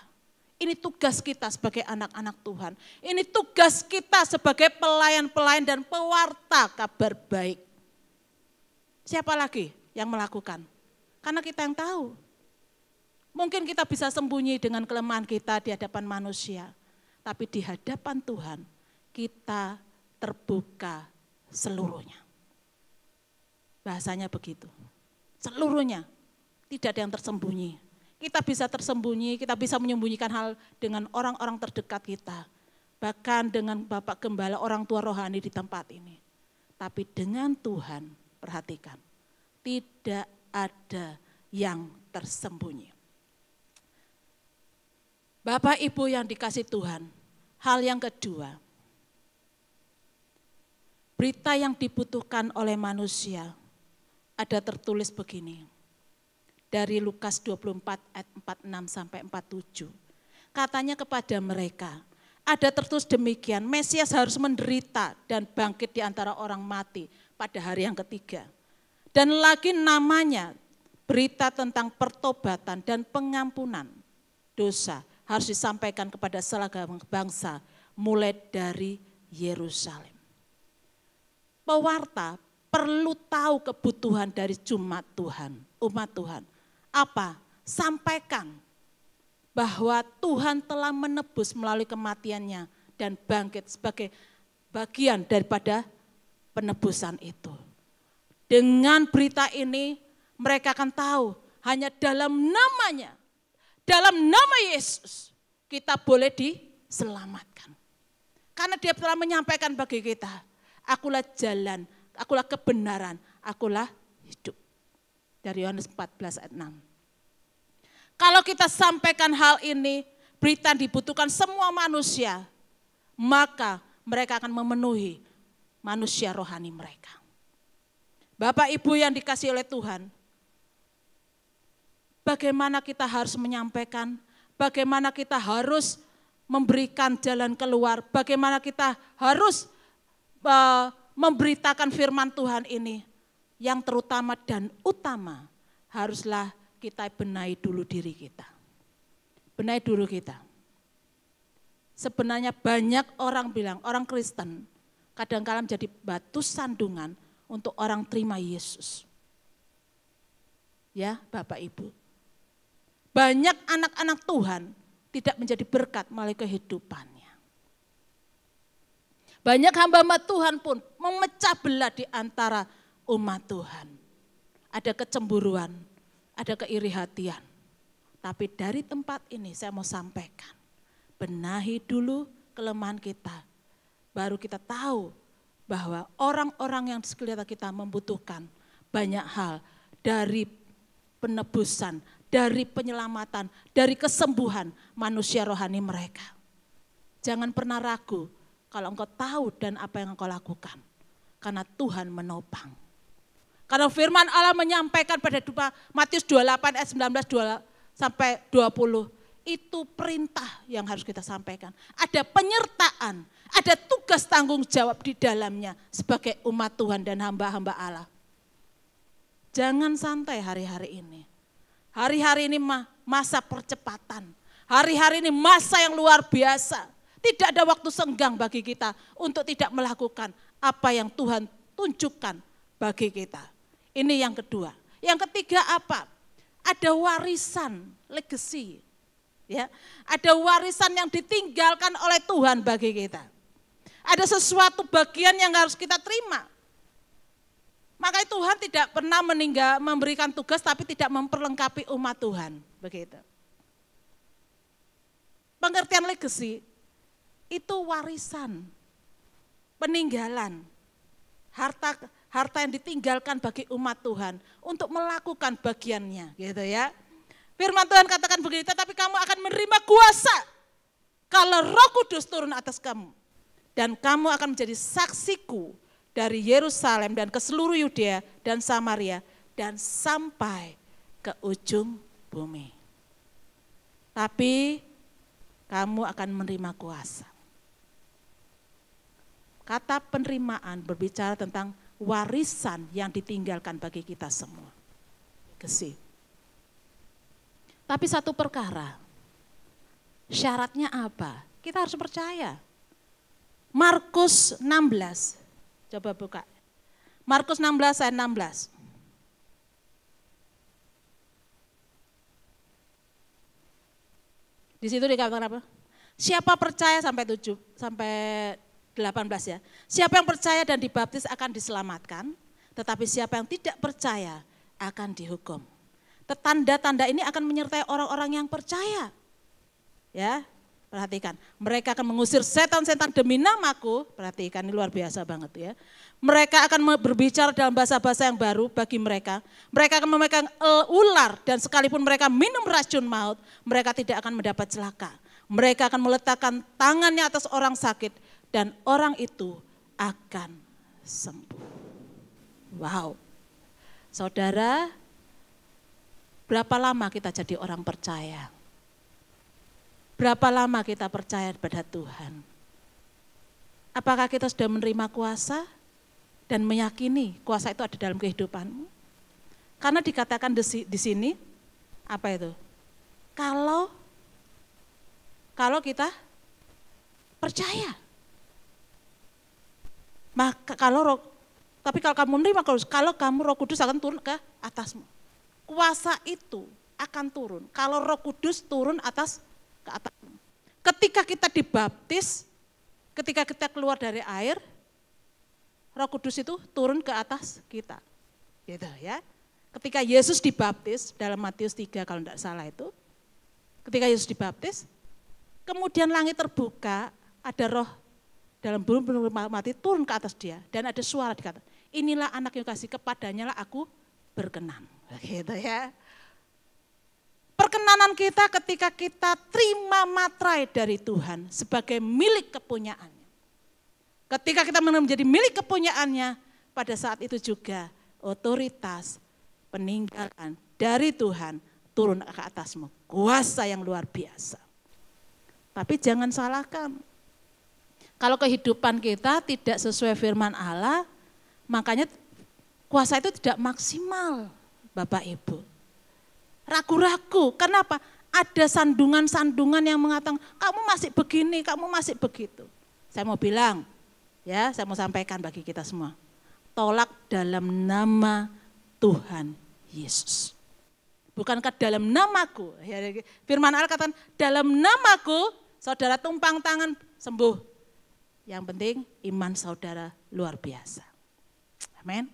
S2: Ini tugas kita sebagai anak-anak Tuhan. Ini tugas kita sebagai pelayan-pelayan dan pewarta kabar baik. Siapa lagi yang melakukan? Karena kita yang tahu. Mungkin kita bisa sembunyi dengan kelemahan kita di hadapan manusia. Tapi di hadapan Tuhan kita terbuka seluruhnya. Bahasanya begitu. Seluruhnya. Tidak ada yang tersembunyi. Kita bisa tersembunyi, kita bisa menyembunyikan hal dengan orang-orang terdekat kita. Bahkan dengan Bapak Gembala, orang tua rohani di tempat ini. Tapi dengan Tuhan, perhatikan, tidak ada yang tersembunyi. Bapak Ibu yang dikasih Tuhan, hal yang kedua, berita yang dibutuhkan oleh manusia ada tertulis begini. Dari Lukas 24 ayat 46 sampai 47. Katanya kepada mereka, ada tertulis demikian, Mesias harus menderita dan bangkit di antara orang mati pada hari yang ketiga. Dan lagi namanya berita tentang pertobatan dan pengampunan dosa harus disampaikan kepada segala bangsa mulai dari Yerusalem. Pewarta perlu tahu kebutuhan dari umat Tuhan. Apa? Sampaikan bahwa Tuhan telah menebus melalui kematiannya dan bangkit sebagai bagian daripada penebusan itu. Dengan berita ini mereka akan tahu hanya dalam namanya, dalam nama Yesus kita boleh diselamatkan. Karena dia telah menyampaikan bagi kita, akulah jalan, akulah kebenaran, akulah hidup. Dari Yohanes 14 ayat 6. Kalau kita sampaikan hal ini, berita dibutuhkan semua manusia, maka mereka akan memenuhi manusia rohani mereka. Bapak Ibu yang dikasihi oleh Tuhan, bagaimana kita harus menyampaikan, bagaimana kita harus memberikan jalan keluar, bagaimana kita harus memberitakan firman Tuhan ini. Yang terutama dan utama haruslah kita benahi dulu diri kita. Benahi dulu kita. Sebenarnya banyak orang bilang, orang Kristen kadang-kadang menjadi batu sandungan untuk orang terima Yesus. Ya Bapak Ibu. Banyak anak-anak Tuhan tidak menjadi berkat melalui kehidupannya. Banyak hamba-hamba Tuhan pun memecah belah di antara umat Tuhan. Ada kecemburuan, ada keiri hatian. Tapi dari tempat ini saya mau sampaikan, benahi dulu kelemahan kita. Baru kita tahu bahwa orang-orang yang di sekitar kita membutuhkan banyak hal dari penebusan, dari penyelamatan, dari kesembuhan manusia rohani mereka. Jangan pernah ragu kalau engkau tahu dan apa yang engkau lakukan. Karena Tuhan menopang. Karena firman Allah menyampaikan pada Matius 28 ayat 19 sampai 20. Itu perintah yang harus kita sampaikan. Ada penyertaan, ada tugas tanggung jawab di dalamnya sebagai umat Tuhan dan hamba-hamba Allah. Jangan santai hari-hari ini. Hari-hari ini masa percepatan. Hari-hari ini masa yang luar biasa. Tidak ada waktu senggang bagi kita untuk tidak melakukan apa yang Tuhan tunjukkan bagi kita. Ini yang kedua. Yang ketiga apa? Ada warisan, legacy. Ya, ada warisan yang ditinggalkan oleh Tuhan bagi kita. Ada sesuatu bagian yang harus kita terima. Makanya Tuhan tidak pernah memberikan tugas tapi tidak memperlengkapi umat Tuhan. Begitu. Pengertian legacy itu warisan, peninggalan, harta yang ditinggalkan bagi umat Tuhan untuk melakukan bagiannya, gitu ya. Firman Tuhan katakan begini, tetapi kamu akan menerima kuasa kalau Roh Kudus turun atas kamu. Dan kamu akan menjadi saksiku dari Yerusalem dan ke seluruh Yudea dan Samaria dan sampai ke ujung bumi. Tapi kamu akan menerima kuasa. Kata penerimaan berbicara tentang warisan yang ditinggalkan bagi kita semua. Kasih. Tapi satu perkara, syaratnya apa? Kita harus percaya. Markus 16, coba buka. Markus 16 ayat 16. Di situ dikatakan apa? Siapa percaya sampai 18 ya. Siapa yang percaya dan dibaptis akan diselamatkan, tetapi siapa yang tidak percaya akan dihukum. Tanda-tanda ini akan menyertai orang-orang yang percaya. Ya, perhatikan. Mereka akan mengusir setan-setan demi namaku. Perhatikan, ini luar biasa banget ya. Mereka akan berbicara dalam bahasa-bahasa yang baru bagi mereka. Mereka akan memegang ular dan sekalipun mereka minum racun maut, mereka tidak akan mendapat celaka. Mereka akan meletakkan tangannya atas orang sakit dan orang itu akan sembuh. Wow. Saudara, berapa lama kita jadi orang percaya? Berapa lama kita percaya pada Tuhan? Apakah kita sudah menerima kuasa dan meyakini kuasa itu ada dalam kehidupanmu? Karena dikatakan di sini, apa itu? Kalau kita percaya. Maka tapi kalau kamu menerima, kalau kamu Roh Kudus akan turun ke atasmu. Kuasa itu akan turun kalau Roh Kudus turun ke atasmu. Ketika kita dibaptis, ketika kita keluar dari air, Roh Kudus itu turun ke atas kita. Gitu ya. Ketika Yesus dibaptis dalam Matius 3 kalau tidak salah itu, ketika Yesus dibaptis, kemudian langit terbuka, ada roh dalam belum mati turun ke atas dia dan ada suara dikata, inilah anak yang kasih, kepadanya lah aku berkenan. Gitu ya. Perkenanan kita ketika kita terima materai dari Tuhan sebagai milik kepunyaannya. Ketika kita menjadi milik kepunyaannya, pada saat itu juga otoritas peninggalan dari Tuhan turun ke atasmu. Kuasa yang luar biasa. Tapi jangan salahkan. Kalau kehidupan kita tidak sesuai firman Allah, makanya kuasa itu tidak maksimal, Bapak Ibu. Ragu-ragu, kenapa? Ada sandungan-sandungan yang mengatakan, kamu masih begini, kamu masih begitu. Saya mau bilang, ya saya mau sampaikan bagi kita semua. Tolak dalam nama Tuhan Yesus. Bukankah dalam namaku, ya, firman Allah katakan, dalam namaku saudara tumpang tangan sembuh. Yang penting iman saudara luar biasa. Amin.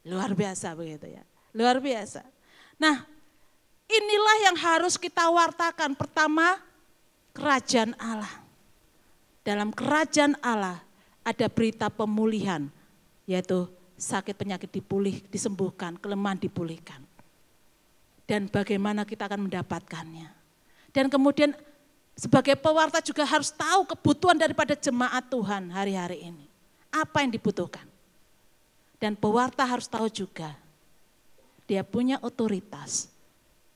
S2: Luar biasa begitu ya. Luar biasa. Nah, inilah yang harus kita wartakan. Pertama, kerajaan Allah. Dalam kerajaan Allah ada berita pemulihan, yaitu sakit penyakit disembuhkan, kelemahan dipulihkan. Dan bagaimana kita akan mendapatkannya. Dan kemudian sebagai pewarta juga harus tahu kebutuhan daripada jemaat Tuhan hari-hari ini. Apa yang dibutuhkan. Dan pewarta harus tahu juga, dia punya otoritas.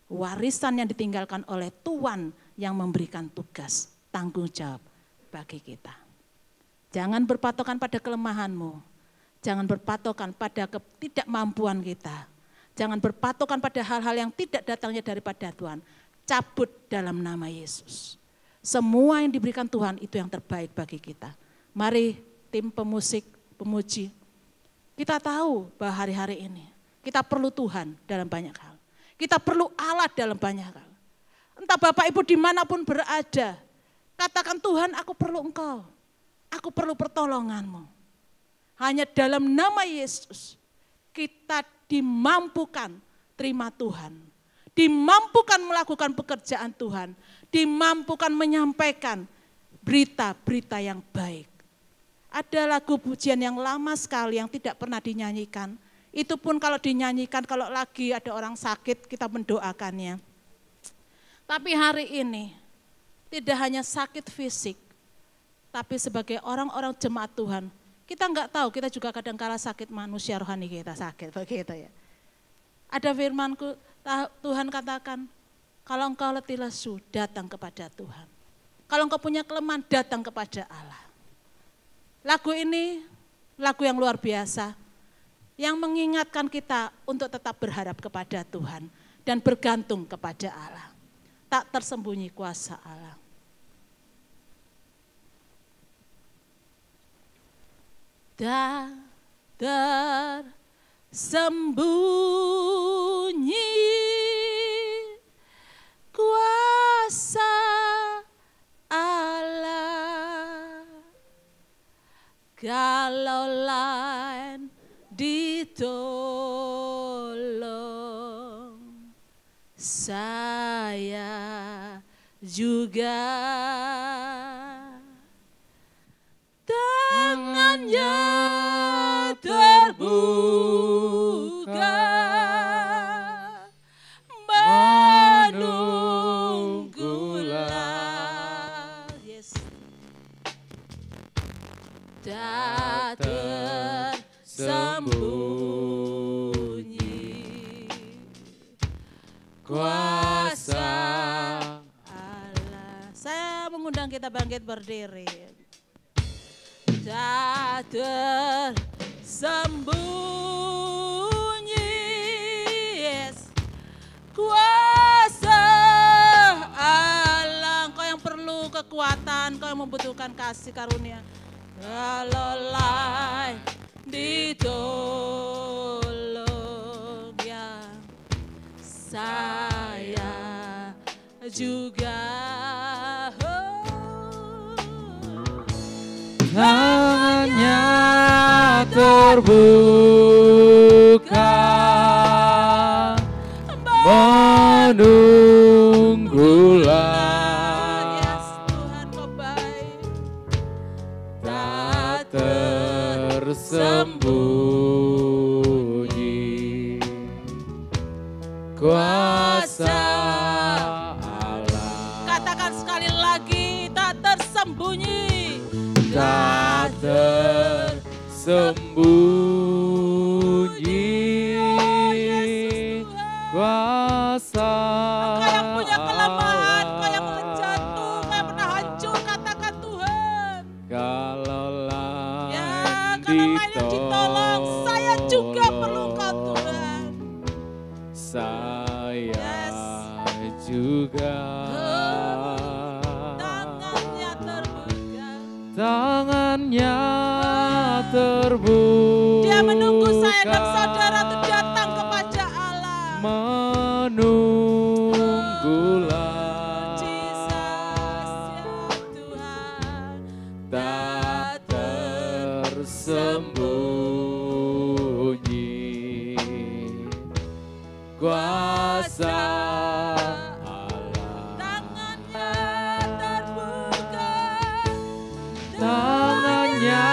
S2: Warisan yang ditinggalkan oleh Tuhan yang memberikan tugas, tanggung jawab bagi kita. Jangan berpatokan pada kelemahanmu. Jangan berpatokan pada ketidakmampuan kita. Jangan berpatokan pada hal-hal yang tidak datangnya daripada Tuhan. Cabut dalam nama Yesus. Semua yang diberikan Tuhan itu yang terbaik bagi kita. Mari tim pemusik, pemuji. Kita tahu bahwa hari-hari ini kita perlu Tuhan dalam banyak hal. Kita perlu Allah dalam banyak hal. Entah Bapak Ibu dimanapun berada, katakan Tuhan aku perlu Engkau. Aku perlu pertolonganmu. Hanya dalam nama Yesus kita dimampukan terima Tuhan. Dimampukan melakukan pekerjaan Tuhan. Dimampukan menyampaikan berita-berita yang baik. Ada lagu pujian yang lama sekali yang tidak pernah dinyanyikan. Itu pun kalau dinyanyikan, kalau lagi ada orang sakit, kita mendoakannya. Tapi hari ini, tidak hanya sakit fisik, tapi sebagai orang-orang jemaat Tuhan, kita enggak tahu, kita juga kadang-kala sakit manusia rohani kita sakit, begitu ya. Ada firmanku, Tuhan katakan, kalau engkau letih lesu, datang kepada Tuhan. Kalau engkau punya kelemahan, datang kepada Allah. Lagu ini, lagu yang luar biasa, yang mengingatkan kita untuk tetap berharap kepada Tuhan dan bergantung kepada Allah. Tak tersembunyi kuasa Allah. Tak tersembunyi kuasa Allah, kalau lain ditolong, saya juga tangannya terbuka menunggulah, yes. Tak tersembunyi kuasa Allah. Saya mengundang kita bangkit berdiri. Tak tersembunyi, yes, kuasa Allah. Engkau yang perlu kekuatan, engkau yang membutuhkan kasih karunia. Kalau lain ditolong, ya saya juga.
S1: Tangannya terbuka menunggulah,
S2: Yes, Tuhan kau baik.
S1: tak tersembunyi kuasa Allah.
S2: Katakan sekali lagi, tak tersembunyi.
S1: Tak tersembunyi kuasa
S2: Engkau yang punya kelemahan,
S1: Allah.
S2: Engkau yang menjatuh, Engkau yang pernah hancur, katakan Tuhan.
S1: Kalau
S2: Ya,
S1: lain
S2: kalau lain yang ditolong, saya juga perlu Engkau Tuhan.
S1: saya
S2: Yes.
S1: juga.
S2: Tangannya terbuka.
S1: Tangannya terbuka.
S2: Dia menunggu saya dan saudara untuk datang kepada Allah.
S1: Menunggulah,
S2: Jesus, ya Tuhan.
S1: tak tersembunyi kuasa Allah.
S2: Tangannya terbuka.
S1: Tangannya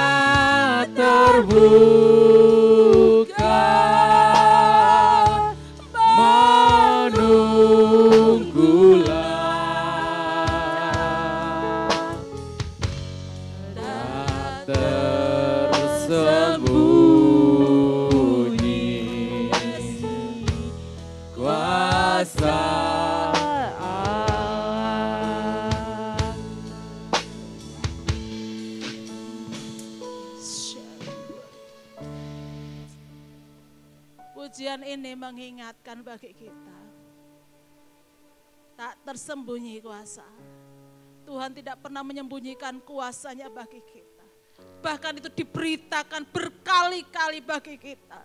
S1: terbuka menunggulah, tak tersembunyi kuasa Allah.
S2: Pujian ini mengingatkan bagi kita, tak tersembunyi kuasa. Tuhan tidak pernah menyembunyikan kuasanya bagi kita. Bahkan itu diberitakan berkali-kali bagi kita.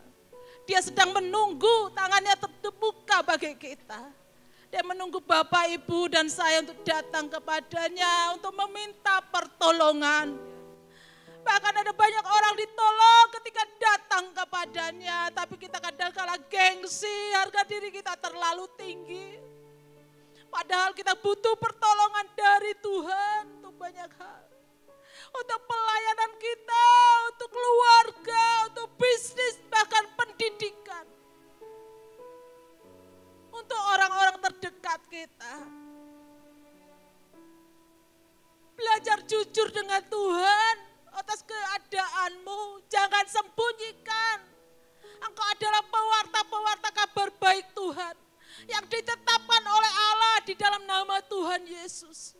S2: Dia sedang menunggu, tangannya terbuka bagi kita. Dia menunggu Bapak, Ibu, dan saya untuk datang kepadanya untuk meminta pertolongan. Bahkan ada banyak orang ditolong ketika datang kepadanya. Tapi kita kadang-kala gengsi, harga diri kita terlalu tinggi. Padahal kita butuh pertolongan dari Tuhan untuk banyak hal. Untuk pelayanan kita, jujur dengan Tuhan atas keadaanmu. Jangan sembunyikan. Engkau adalah pewarta-pewarta kabar baik Tuhan yang ditetapkan oleh Allah di dalam nama Tuhan Yesus.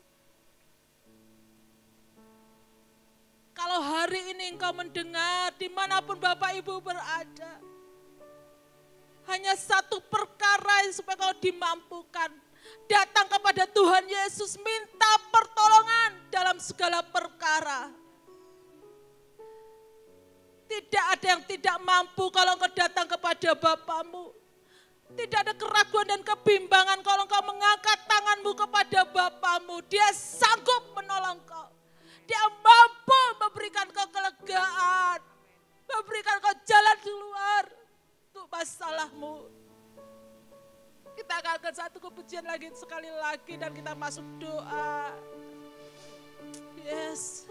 S2: Kalau hari ini engkau mendengar dimanapun Bapak Ibu berada, hanya satu perkara yang supaya kau dimampukan. Datang kepada Tuhan Yesus, minta pertolongan dalam segala perkara. Tidak ada yang tidak mampu kalau engkau datang kepada Bapamu. Tidak ada keraguan dan kebimbangan kalau engkau mengangkat tanganmu kepada Bapamu. Dia sanggup menolong kau. Dia mampu memberikan kau kelegaan, memberikan kau jalan keluar untuk masalahmu. Kita akan angkat satu kepujian lagi sekali lagi dan kita masuk doa. Yes.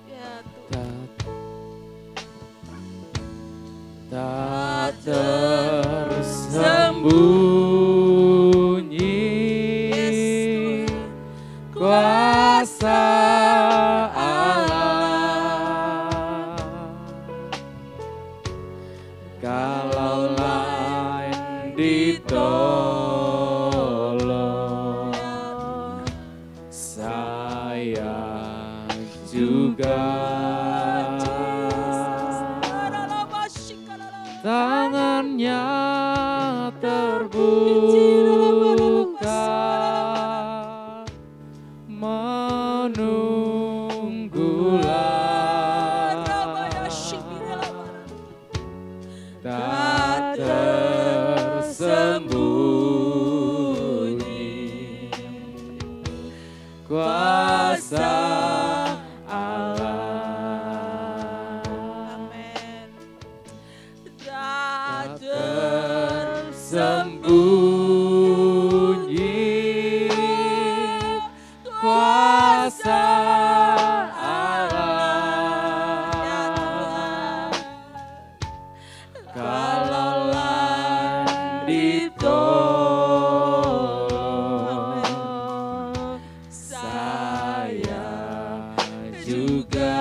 S2: Ya Tuhan.
S1: Tak tersembunyi kuasa Allah, kalau lain ditolong, saya juga. Tangannya terbuka, menunggulah, tak tersembunyi kuasa sembunyi kuasa Allah, kalau lain ditolong, saya juga.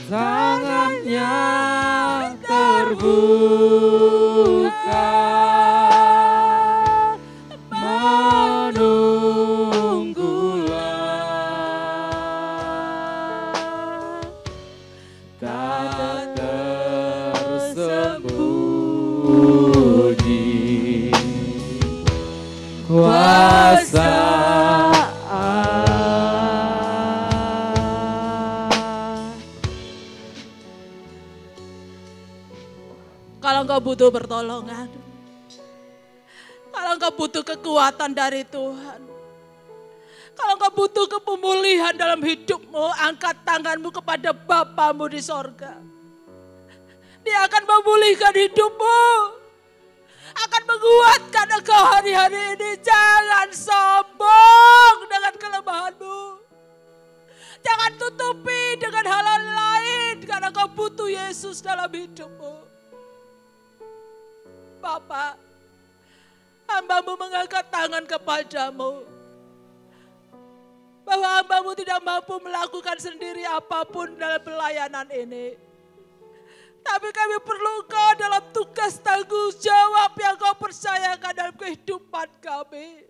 S1: Tangannya terbuka, menunggulah, tak tersembunyi kuasa
S2: Kalau engkau butuh pertolongan, kalau engkau butuh kekuatan dari Tuhan, kalau engkau butuh pemulihan dalam hidupmu, angkat tanganmu kepada Bapamu di sorga. Dia akan memulihkan hidupmu, akan menguatkan engkau hari-hari ini. Jangan sombong dengan kelemahanmu. Jangan tutupi dengan hal-hal lain karena engkau butuh Yesus dalam hidupmu. Bapa, hamba-Mu mengangkat tangan kepadamu. Bahwa hamba-Mu tidak mampu melakukan sendiri apapun dalam pelayanan ini. Tapi kami perlu Engkau dalam tugas tanggung jawab yang Kau percayakan dalam kehidupan kami.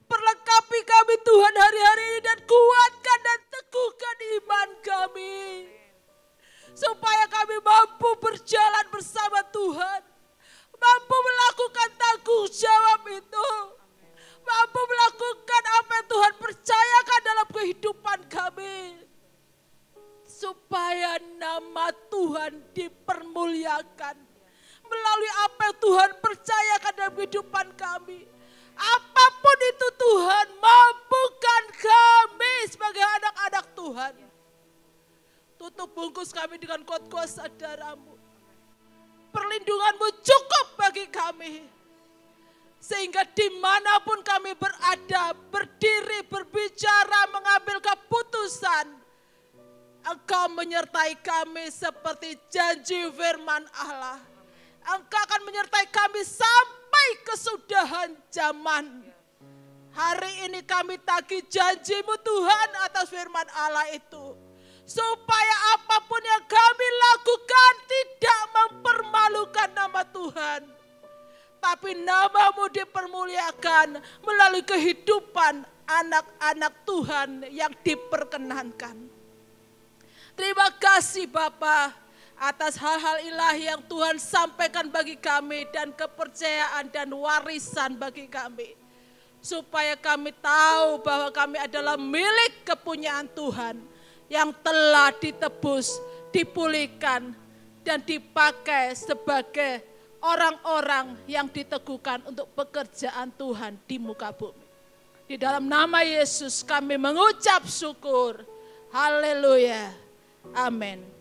S2: Perlengkapi kami Tuhan hari-hari ini dan kuatkan dan teguhkan iman kami. Supaya kami mampu berjalan bersama Tuhan. Mampu melakukan tanggung jawab itu. Mampu melakukan apa yang Tuhan percayakan dalam kehidupan kami. Supaya nama Tuhan dipermuliakan. Melalui apa yang Tuhan percayakan dalam kehidupan kami. Apapun itu Tuhan, mampukan kami sebagai anak-anak Tuhan. Tutup bungkus kami dengan kuasa darah-Mu. Perlindungan-Mu cukup bagi kami. Sehingga dimanapun kami berada, berdiri, berbicara, mengambil keputusan, Engkau menyertai kami seperti janji firman Allah.
S3: Engkau akan menyertai kami sampai kesudahan zaman. Hari ini kami tagih janji-Mu Tuhan atas firman Allah itu. Supaya apapun yang kami lakukan tidak mempermalukan nama Tuhan. Tapi nama-Mu dipermuliakan melalui kehidupan anak-anak Tuhan yang diperkenankan. Terima kasih Bapa atas hal-hal ilahi yang Tuhan sampaikan bagi kami dan kepercayaan dan warisan bagi kami. Supaya kami tahu bahwa kami adalah milik kepunyaan Tuhan yang telah ditebus, dipulihkan, dan dipakai sebagai orang-orang yang diteguhkan untuk pekerjaan Tuhan di muka bumi. Di dalam nama Yesus kami mengucap syukur. Haleluya. Amin.